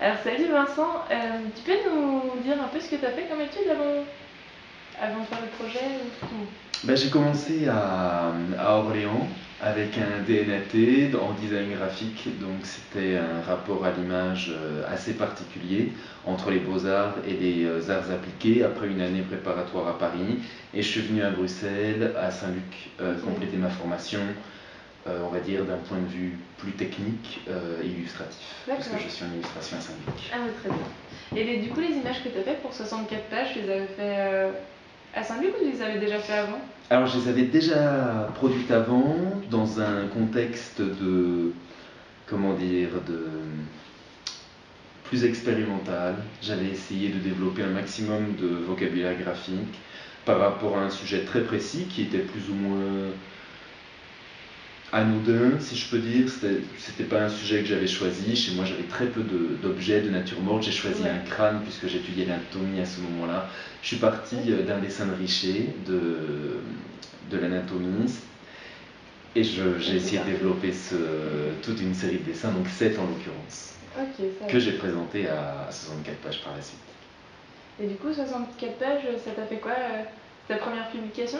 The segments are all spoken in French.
Alors salut Vincent, tu peux nous dire un peu ce que tu as fait comme étude avant de faire le projet J'ai commencé à Orléans avec un DNAT en design graphique, donc c'était un rapport à l'image assez particulier entre les beaux-arts et les arts appliqués après une année préparatoire à Paris. Et je suis venu à Bruxelles, à Saint-Luc, compléter ma formation, on va dire d'un point de vue plus technique et illustratif, parce que je suis en illustration à Saint-Luc. Ah oui, très bien. Et du coup, les images que tu as faites pour 64 pages, tu les avais fait à Saint-Luc ou tu les avais déjà fait avant? Alors je les avais déjà produites avant, dans un contexte de, comment dire, de plus expérimental. J'avais essayé de développer un maximum de vocabulaire graphique par rapport à un sujet très précis qui était plus ou moins anodin, si je peux dire. C'était pas un sujet que j'avais choisi. Chez moi, j'avais très peu d'objets de nature morte. J'ai choisi un crâne puisque j'étudiais l'anatomie à ce moment-là. Je suis parti d'un dessin de Richer, de l'anatomiste. Et j'ai essayé de développer toute une série de dessins, donc 7 en l'occurrence, que j'ai présenté à 64 pages par la suite. Et du coup, 64 pages, ça t'a fait quoi ta première publication?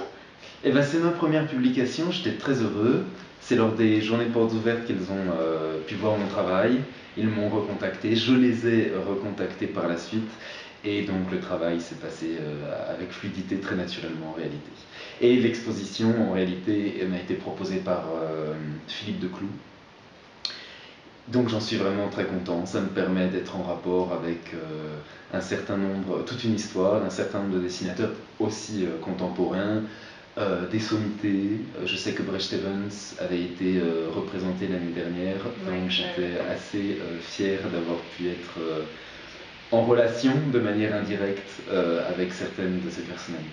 C'est ma première publication, j'étais très heureux. C'est lors des journées portes ouvertes qu'ils ont pu voir mon travail. Ils m'ont recontacté, je les ai recontactés par la suite. Et donc le travail s'est passé avec fluidité, très naturellement en réalité. Et l'exposition en réalité m'a été proposée par Philippe Decloux. Donc j'en suis vraiment très content, ça me permet d'être en rapport avec un certain nombre, toute une histoire, un certain nombre de dessinateurs aussi contemporains, des sommités. Je sais que Bret Stephens avait été représenté l'année dernière, donc j'étais assez fier d'avoir pu être en relation de manière indirecte avec certaines de ces personnalités.